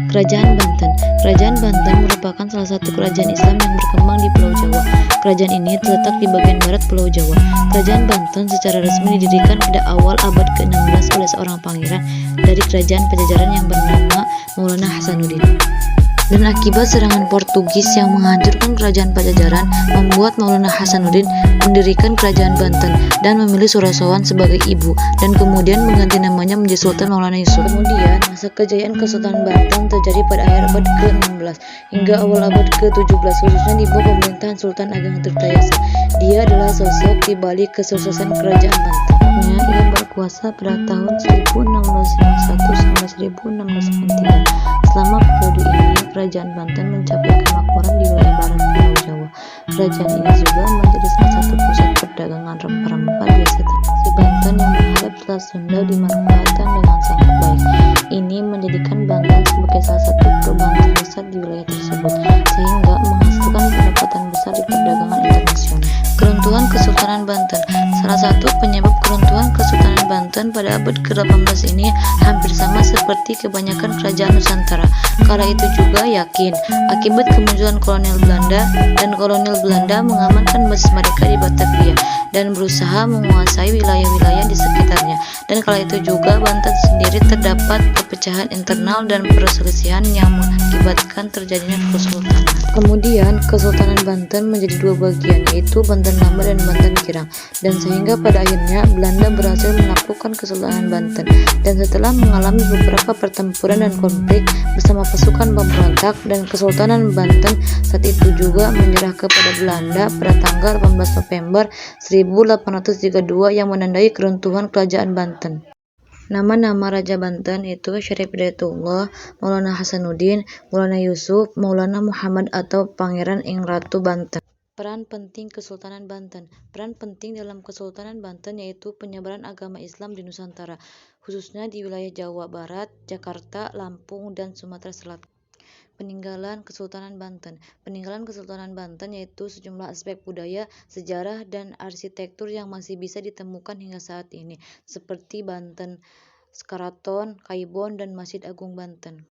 Kerajaan Banten. Kerajaan Banten merupakan salah satu kerajaan Islam yang berkembang di Pulau Jawa. Kerajaan ini terletak di bagian barat Pulau Jawa. Kerajaan Banten secara resmi didirikan pada awal abad ke-16 oleh seorang pangeran dari kerajaan Pajajaran yang bernama Maulana Hasanuddin. Dan akibat serangan Portugis yang menghancurkan kerajaan Pajajaran, membuat Maulana Hasanuddin mendirikan kerajaan Banten dan memilih Surasawan sebagai ibu, dan kemudian mengganti namanya menjadi Sultan Maulana Yusuf. Kemudian, masa kejayaan Kesultanan Banten terjadi pada akhir abad ke-16 hingga awal abad ke-17, khususnya di bawah pemerintahan Sultan Ageng Tirtayasa. Dia adalah sosok di balik kesuksesan kerajaan Banten. Ia berkuasa pada tahun 1651 sampai 1693. Selama periode ini, kerajaan Banten mencapai kemakmuran di wilayah barat Pulau Jawa. Kerajaan ini juga menjadi salah satu pusat perdagangan rempah-rempah di Asia Tenggara. Banten yang menghadap Selat Sunda dimanfaatkan dengan sangat baik. Ini menjadikan Banten sebagai salah satu perubahan terbesar di wilayah tersebut, sehingga menghasilkan pendapatan besar di perdagangan internasional. Keruntuhan Kesultanan Banten. Salah satu penyebab keruntuhan Kesultanan Banten pada abad ke-18 ini hampir sama seperti kebanyakan kerajaan Nusantara. Kala itu juga yakin akibat kemunculan kolonial Belanda, dan kolonial Belanda mengamankan basis mereka di Batavia dan berusaha menguasai wilayah-wilayah di sekitarnya. Dan kala itu juga Banten sendiri terdapat perpecahan internal dan perselisihan yang mengakibatkan terjadinya kesultanan. Kemudian Kesultanan Banten menjadi dua bagian, yaitu Banten Lama dan Banten Kirang, dan sehingga pada akhirnya Belanda berhasil menaklukkan Kesultanan Banten. Dan setelah mengalami beberapa pertempuran dan konflik bersama pasukan pemberontak, dan Kesultanan Banten saat itu juga menyerah kepada Belanda pada tanggal 18 November 1832 yang menandai keruntuhan kerajaan Banten. Nama-nama Raja Banten itu Syarif Hidayatullah, Maulana Hasanuddin, Maulana Yusuf, Maulana Muhammad atau Pangeran Ing Ratu Banten. Peran penting Kesultanan Banten. Peran penting dalam Kesultanan Banten yaitu penyebaran agama Islam di Nusantara, khususnya di wilayah Jawa Barat, Jakarta, Lampung, dan Sumatera Selatan. Peninggalan Kesultanan Banten. Peninggalan Kesultanan Banten yaitu sejumlah aspek budaya, sejarah, dan arsitektur yang masih bisa ditemukan hingga saat ini, seperti Banten, Karaton, Kaibon, dan Masjid Agung Banten.